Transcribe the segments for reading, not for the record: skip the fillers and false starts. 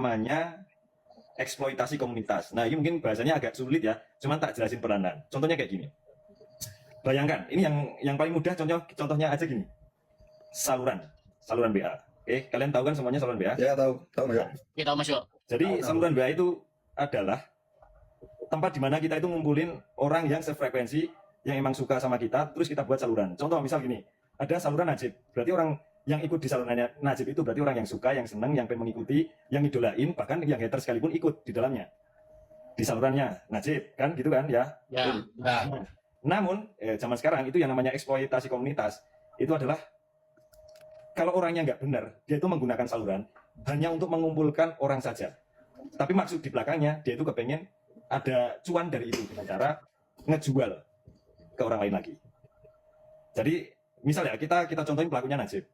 namanya eksploitasi komunitas. Nah, ini mungkin bahasanya agak sulit ya, cuman tak jelasin peranan. Contohnya kayak gini. Bayangkan, ini yang paling mudah contohnya aja gini. Saluran BA. Oke, kalian tahu kan semuanya saluran BA? Ya, tahu Mas. Kita masuk. Jadi saluran BA itu adalah tempat di mana kita itu ngumpulin orang yang sefrekuensi, yang emang suka sama kita, terus kita buat saluran. Contoh misal gini, ada saluran Najib, berarti orang yang ikut di salurannya Najib itu berarti orang yang suka, yang senang, yang pengen mengikuti, yang idolain, bahkan yang hater sekalipun ikut di dalamnya. Di salurannya Najib, kan gitu kan ya? Ya. Namun, zaman sekarang itu yang namanya eksploitasi komunitas, itu adalah kalau orangnya nggak benar, dia itu menggunakan saluran hanya untuk mengumpulkan orang saja. Tapi maksud di belakangnya, dia itu kepengen ada cuan dari itu dengan cara ngejual ke orang lain lagi. Jadi, misalnya kita contohin pelakunya Najib.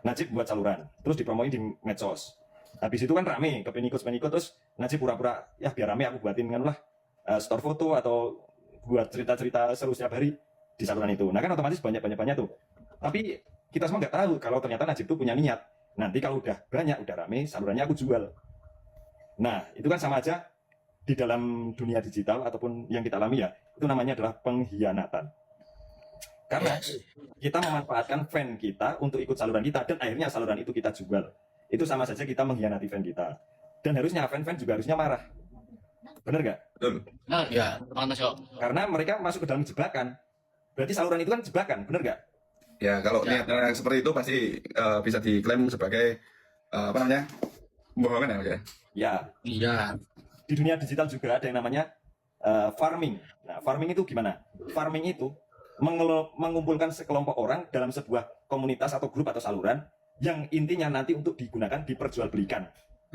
Najib buat saluran, terus dipromoin di medsos. Habis itu kan rame, ke penikut, terus Najib pura-pura, ya biar rame aku buatin kan lah store foto atau buat cerita-cerita seru setiap hari di saluran itu. Nah kan otomatis banyak tuh. Tapi kita semua nggak tahu kalau ternyata Najib tuh punya niat. Nanti kalau udah banyak, udah rame, salurannya aku jual. Nah itu kan sama aja di dalam dunia digital ataupun yang kita alami ya, itu namanya adalah pengkhianatan. Karena kita memanfaatkan fan kita untuk ikut saluran kita dan akhirnya saluran itu kita jual. Itu sama saja kita mengkhianati fan kita. Dan harusnya fan-fan juga harusnya marah. Bener nggak? Betul. Nah, ya, teman masuk. Karena mereka masuk ke dalam jebakan. Berarti saluran itu kan jebakan, bener nggak? Ya, kalau niatnya seperti itu pasti bisa diklaim sebagai apa namanya? Pembohongan ya, Mas ya. Ya, Iya. di dunia digital juga ada yang namanya farming. Nah, farming itu gimana? Farming itu mengumpulkan sekelompok orang dalam sebuah komunitas atau grup atau saluran yang intinya nanti untuk digunakan diperjualbelikan.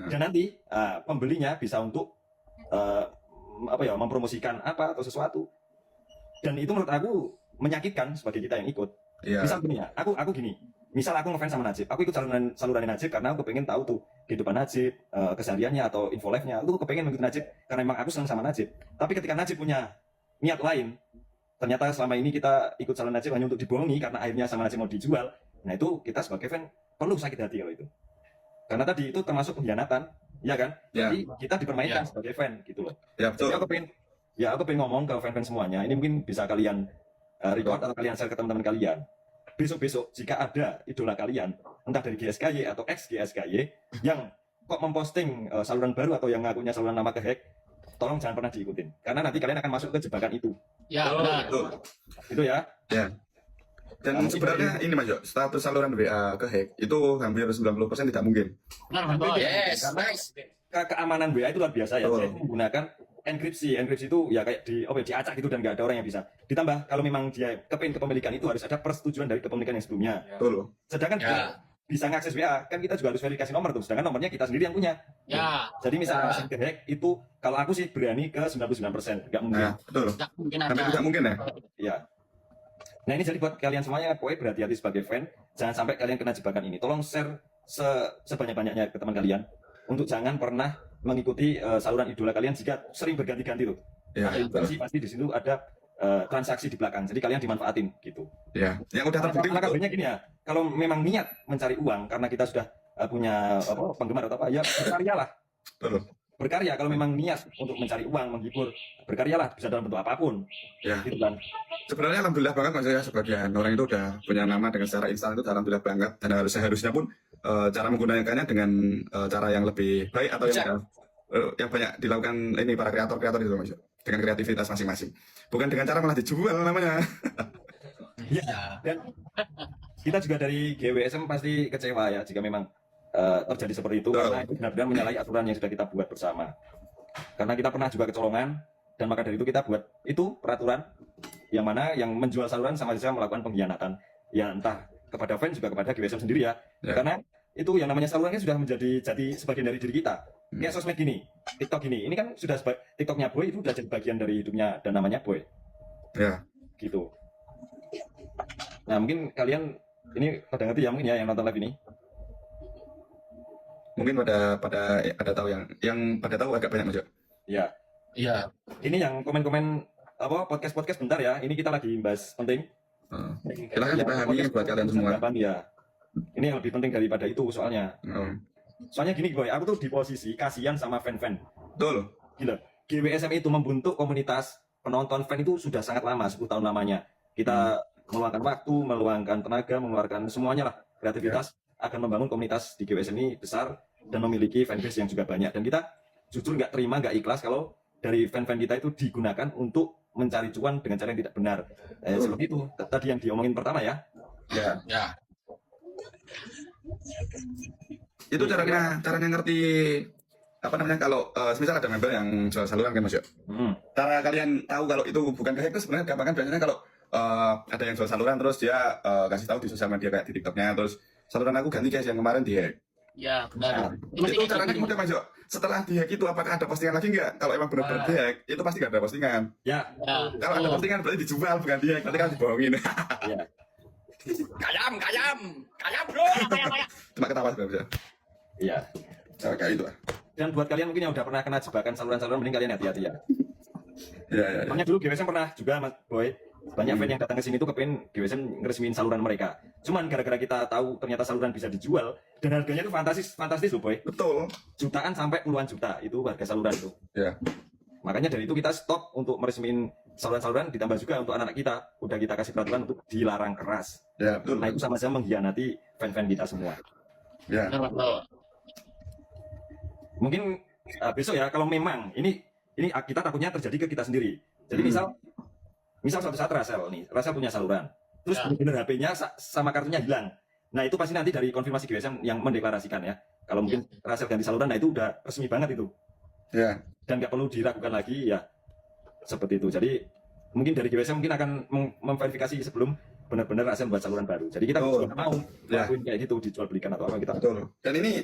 Dan nanti pembelinya bisa untuk mempromosikan apa atau sesuatu. Dan itu menurut aku menyakitkan sebagai kita yang ikut. Ya. Misal gini ya, aku gini. Misal aku ngefans sama Najib, aku ikut saluran Najib karena aku pengen tahu tuh kehidupan Najib, kesehariannya atau info live-nya. Aku kepengen mengikuti Najib karena memang aku senang sama Najib. Tapi ketika Najib punya niat lain, ternyata selama ini kita ikut saluran Najib hanya untuk dibohongi karena akhirnya sama Najib mau dijual. Nah itu kita sebagai fan perlu sakit hati kalau itu. Karena tadi itu termasuk pengkhianatan, ya kan? Ya. Jadi kita dipermainkan sebagai fan gitu loh. Ya, betul. Jadi aku pengen ngomong ke fan-fan semuanya. Ini mungkin bisa kalian record atau kalian share ke teman-teman kalian. Besok-besok jika ada idola kalian, entah dari GSKY atau ex GSKY yang kok memposting saluran baru atau yang ngakunya saluran nama kehack, tolong jangan pernah diikutin. Karena nanti kalian akan masuk ke jebakan itu. Ya, benar. Betul. Itu ya. Ya. Dan sebenarnya ini Mas Jo, status saluran WA kehack itu hampir 90% tidak mungkin. Benar, betul. Yes, Karena nice. keamanan WA itu luar biasa ya. Betul. Saya menggunakan enkripsi itu ya kayak diacak gitu dan nggak ada orang yang bisa. Ditambah kalau memang dia kepemilikan itu harus ada persetujuan dari kepemilikan yang sebelumnya. Betul. Sedangkan dia bisa ngakses WA, kan kita juga harus verifikasi nomor tuh. Sedangkan nomornya kita sendiri yang punya. Ya. Jadi misalnya kehack itu kalau aku sih berani ke 99%, nggak mungkin. Nah, betul. Tidak mungkin Hampir ada. tidak mungkin ya. Ya. Nah ini jadi buat kalian semuanya, pokoknya berhati-hati sebagai fan, jangan sampai kalian kena jebakan ini. Tolong share sebanyak-banyaknya ke teman kalian untuk jangan pernah mengikuti saluran idola kalian jika sering berganti-ganti tuh. Ya, Pasti di situ ada transaksi di belakang, jadi kalian dimanfaatin gitu. ya. Yang udah terbukti. Maka sebenarnya gini ya, kalau memang niat mencari uang karena kita sudah punya penggemar atau apa, ya berkaryalah. Betul. Berkarya kalau memang niat untuk mencari uang, menghibur, berkaryalah bisa dalam bentuk apapun. Ya. Gitu kan. Sebenarnya alhamdulillah banget Mas ya, sebagian orang itu udah punya nama dengan secara instan itu alhamdulillah banget, dan seharusnya pun cara menggunakannya dengan cara yang lebih baik atau yang banyak dilakukan ini para kreator itu Mas, dengan kreativitas masing-masing, bukan dengan cara malah dijual namanya. Ya. Dan kita juga dari GWSM pasti kecewa ya jika memang terjadi seperti itu, karena itu benar-benar menyalahi aturan yang sudah kita buat bersama. Karena kita pernah juga kecolongan, dan maka dari itu kita buat itu peraturan yang mana yang menjual saluran sama saja melakukan pengkhianatan, ya entah kepada fans juga kepada GWSM sendiri ya. Karena itu yang namanya saluran kan sudah menjadi sebagian dari diri kita. Kayak sosmed gini, TikTok gini, ini kan sudah TikToknya Boy itu sudah jadi bagian dari hidupnya dan namanya Boy. Ya. Gitu. Nah mungkin kalian ini pada ngerti ya mungkin ya yang nonton live ini. Mungkin pada ada tahu yang pada tahu agak banyak Mas Jo. Ya. Iya. Ini yang komen-komen podcast bentar ya. Ini kita lagi bahas penting. Silahkan dipahami buat kalian semua. Ya. Ini yang lebih penting daripada itu soalnya. Soalnya gini boy, aku tuh di posisi kasihan sama fan-fan. Betul. Gila, GWSM itu membentuk komunitas penonton fan itu sudah sangat lama, 10 tahun lamanya. Kita meluangkan waktu, meluangkan tenaga, mengeluarkan semuanya lah, kreativitas akan membangun komunitas di GWSM ini besar dan memiliki fanbase yang juga banyak. Dan kita jujur nggak terima, nggak ikhlas kalau dari fan-fan kita itu digunakan untuk mencari cuan dengan cara yang tidak benar. Seperti itu tadi yang diomongin pertama ya. Ya. Ya. Itu caranya ngerti apa namanya kalau misal ada member yang jual saluran kan Mas Yo. Cara kalian tahu kalau itu bukan kehack itu sebenarnya gampang kan, biasanya kalau ada yang jual saluran terus dia kasih tahu di sosial media kayak di TikToknya, terus saluran aku ganti guys yang kemarin dihack. Ya, benar. Itu caranya kemudian Mas Yo. Setelah dihack itu apakah ada postingan lagi nggak? Kalau emang benar-benar dihack itu pasti nggak ada postingan. Ya. Ya. Kalau ada postingan berarti dijual bukan dihack, berarti kan dibohongin. Ya. Kayam bro. Kayak. Cuma ketawa sebenarnya. Iya. Cara kayak itu. Dan buat kalian mungkin yang udah pernah kena jebakan saluran-saluran, mending kalian hati-hati ya. Ya. Soalnya dulu GWSM pernah juga Mas Boy, banyak fan yang datang ke sini tuh kepengen GWSM ngeresmiin saluran mereka. Cuman gara-gara kita tahu ternyata saluran bisa dijual dan harganya tuh fantastis loh Boy. Betul. Jutaan sampai puluhan juta itu harga saluran itu. Ya. Makanya dari itu kita stop untuk meresmiin saluran-saluran, ditambah juga untuk anak-anak kita udah kita kasih peraturan untuk dilarang keras. Ya, betul. Nah itu sama-sama mengkhianati fan-fan kita semua. Ya. Betul. Mungkin besok ya kalau memang ini kita takutnya terjadi ke kita sendiri. Jadi misal suatu saat Rasel punya saluran, terus Ya. bener HP-nya sama kartunya hilang. Nah itu pasti nanti dari konfirmasi GWSM yang mendeklarasikan ya. Kalau mungkin Rasel ganti saluran, nah itu udah resmi banget itu. Ya. Dan nggak perlu diragukan lagi ya seperti itu. Jadi mungkin dari GWSM mungkin akan memverifikasi sebelum benar-benar Rasel buat saluran baru. Jadi kita Oh. juga mau Ya. lakuin kayak gitu, dijual belikan atau apa kita. Betul. Dan ini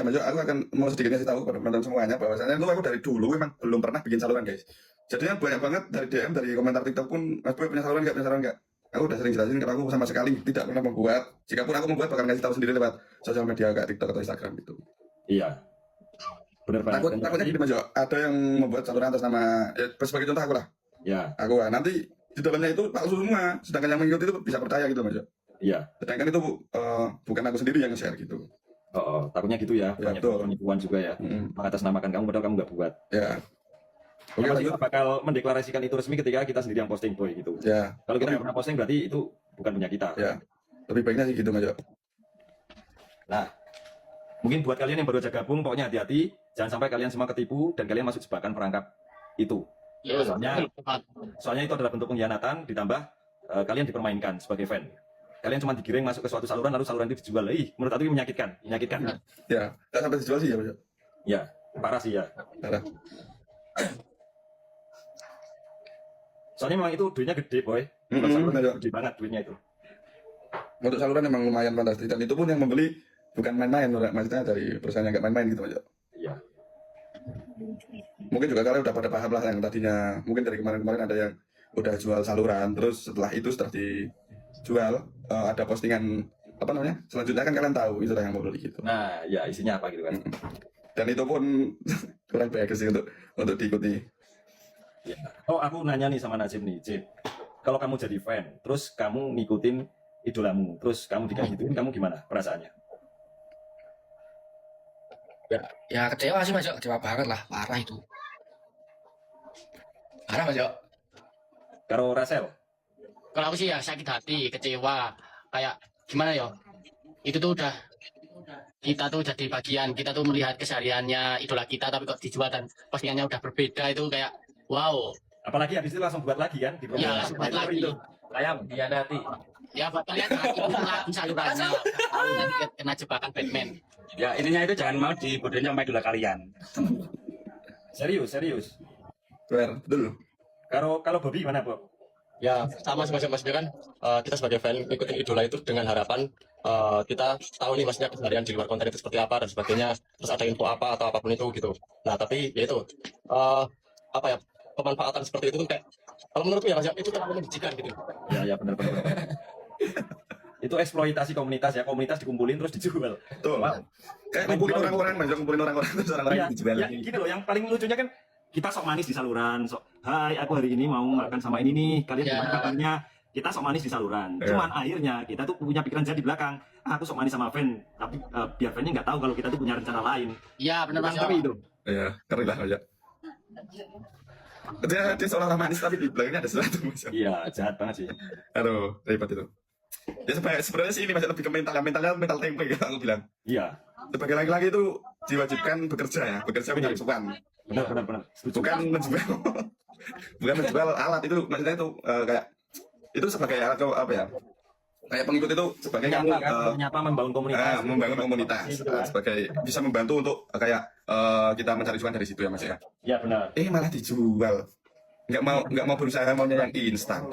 Mas Jo, aku akan mau sedikit kasih tahu kepada penonton semuanya bahwasanya itu aku dari dulu memang belum pernah bikin saluran guys. Jadinya banyak banget dari DM, dari komentar TikTok pun, Mas Boy punya saluran nggak? Aku udah sering jelasin kalau aku sama sekali tidak pernah membuat. Jikapun aku membuat bakal ngasih tahu sendiri lewat sosial media kayak TikTok atau Instagram gitu. Iya. Benar banget. Takutnya gini Mas Jo, ada yang membuat saluran atas nama sebagai contoh aku lah. Ya, Aku lah nanti di dalamnya itu palsu semua, sedangkan yang mengikuti itu bisa percaya gitu Mas Jo. iya. Sedangkan itu bukan aku sendiri yang share gitu. Oh, takutnya gitu ya. Ya, Banyak betul. penipuan juga ya. Mengatasnamakan kamu padahal kamu nggak buat. Ya. Oke, Yang pasti lanjut. kita bakal mendeklarasikan itu resmi ketika kita sendiri yang posting Boy gitu. Ya. Kalau kita nggak pernah posting berarti itu bukan punya kita. Ya. Lebih baiknya sih gitu Mas Jo. Nah, mungkin buat kalian yang baru aja gabung, pokoknya hati-hati, jangan sampai kalian semua ketipu dan kalian masuk jebakan perangkap itu. Ya, Soalnya itu adalah bentuk pengkhianatan, ditambah kalian dipermainkan sebagai fan. Kalian cuma digiring masuk ke suatu saluran lalu saluran itu dijual. Menurut aku ini menyakitkan. Ya. Nggak sampai dijual sih ya Mas Jo. Ya, parah sih ya. Parah. Soalnya memang itu duitnya gede Boy. Mm-mm, Saluran benar. gede banget duitnya itu. Untuk saluran emang lumayan fantastis dan itu pun yang membeli bukan main-main, maksudnya dari perusahaan yang nggak main-main gitu Mas Jo. Iya. Mungkin juga kalian udah pada paham lah yang tadinya mungkin dari kemarin-kemarin ada yang udah jual saluran, terus setelah dijual ada postingan apa namanya selanjutnya kan kalian tahu itu yang mau beli gitu. Nah, ya isinya apa gitu kan. Dan itu pun kurang bagus sih untuk diikuti. Ya. Oh, aku nanya nih sama Najib nih, Jib. Kalau kamu jadi fan, terus kamu ngikutin idolamu, terus kamu dikasih kamu gimana perasaannya? ya kecewa sih Mas Jo, kecewa banget lah, parah itu. Parah Mas Jo. Kalau Rasel, Kalau aku sih ya sakit hati, kecewa, kayak gimana ya? Itu tuh udah kita tuh jadi bagian, kita tuh melihat kesehariannya idola kita tapi kok dijual dan postingannya udah berbeda itu kayak wow. apalagi habis itu langsung buat lagi kan? Iya, langsung buat lagi. Ayam, dianati. Ya buat kalian itu lagu salurannya, tahu nanti kena jebakan Batman. Ya intinya itu jangan mau dibodohin sama idola kalian. Serius. Betul. Kalau Bobby gimana, Bob? Ya sama sih mas kan kita sebagai fan ikutin idola itu dengan harapan kita tahu nih maksudnya keseharian di luar konten itu seperti apa dan sebagainya, terus ada info apa atau apapun itu gitu. Nah tapi ya itu apa ya, pemanfaatan seperti itu tuh kayak kalau menurutku ya mas itu terlalu menjijikan gitu. Ya benar. Itu eksploitasi komunitas ya, komunitas dikumpulin terus dijual. Betul. Wow. Kayak ngumpulin orang-orang Mas Jo, ngumpulin orang-orang terus orang-orang Ya, dijual. ya gini loh, yang paling lucunya kan kita sok manis di saluran, hai aku hari ini mau makan sama ini nih, kalian Ya. gimana kabarnya? kita sok manis di saluran. Iya. Cuman akhirnya kita tuh punya pikiran jahat di belakang. Ah, aku sok manis sama fan, tapi biar fannya nggak tahu kalau kita tuh punya rencana lain. Iya benar Mas. Tapi itu. Iya, keren lah ya. Dia seolah-olah manis tapi di belakangnya ada sesuatu Mas. Iya, jahat banget sih. Aduh, ribet itu. Ya sebenarnya sih ini masih lebih ke mental tempe gitu aku bilang. Iya, Sebagai laki-laki itu diwajibkan bekerja ya, bekerja mencari cuan. benar. Setuju. Bukan menjual, bukan menjual alat itu maksudnya itu kayak itu sebagai alat apa ya? Kayak pengikut itu sebagai kamu Menyapa kan, menyapa membangun komunitas. membangun komunitas Itu kan. sebagai bisa membantu untuk kayak kita mencari cuan dari situ ya Mas ya. Iya benar. Malah dijual. Nggak mau berusaha maunya yang instan.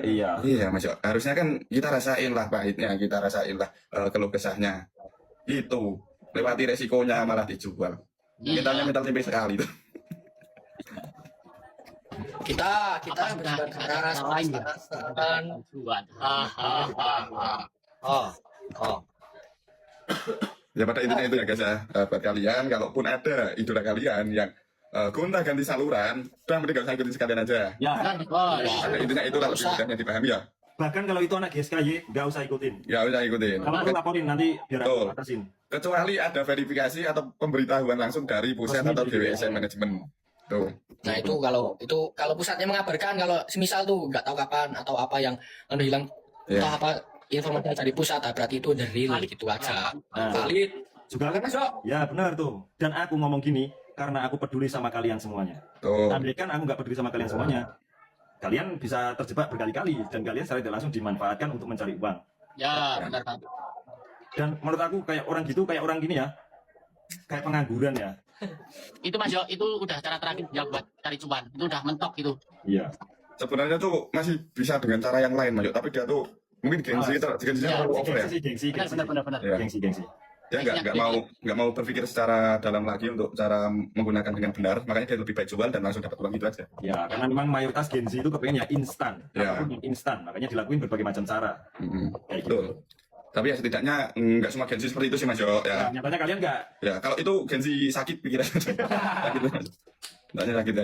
Iya. Iya Mas Yo. Harusnya kan kita rasain lah pahitnya, kita rasain lah keluh kesahnya. Itu lewati resikonya malah dijual. Mentalnya mental tempe sekali itu. Kita bersabar keras, lain dan buat. Ya pada intinya itu ya guys ya, buat kalian kalaupun ada idola kalian yang gonta ganti saluran, udah mending gak usah ikutin sekalian aja. Ya. Nah, intinya itu kalau yang dipahami ya, Bahkan kalau itu anak GSKY, nggak usah ikutin. ya udah ikutin. Kalau perlu laporin nanti biar Betul. aku atasin. Kecuali ada verifikasi atau pemberitahuan langsung dari pusat atau DWSN manajemen. Tuh. nah itu kalau pusatnya mengabarkan kalau semisal tuh nggak tahu kapan atau apa yang anu hilang Ya. atau apa informasi dari pusat berarti itu udah real gitu aja. Nah. Valid. Juga kan ya benar tuh. Dan aku ngomong gini karena aku peduli sama kalian semuanya. Tuh. Andai kan aku nggak peduli sama kalian semuanya, kalian bisa terjebak berkali-kali dan kalian secara tidak langsung dimanfaatkan untuk mencari uang. Ya benar Bang. Dan menurut aku kayak orang gitu, kayak orang gini ya, kayak pengangguran ya. Itu Mas Yo, itu udah cara terakhir dia buat cari cuan. Itu udah mentok gitu. Iya. Sebenarnya tuh masih bisa dengan cara yang lain, Mayu. Tapi dia tuh mungkin gengsinya Ya, terlalu over ya. Gengsi. Benar. Ya. Gengsi. Dia nggak mau berpikir secara dalam lagi untuk cara menggunakan dengan benar. Makanya dia lebih baik jual dan langsung dapat uang itu aja. Ya, karena memang mayoritas gengsi itu kepengen ya instan. Ya. Apapun yang instan, makanya dilakuin berbagai macam cara. Kayak gitu. Betul. Tapi ya setidaknya nggak semua gengsi seperti itu sih Mas Jo. Ya. Nah, nyatanya kalian nggak Ya kalau itu gengsi sakit pikiran. Sakit. Makanya sakit ya.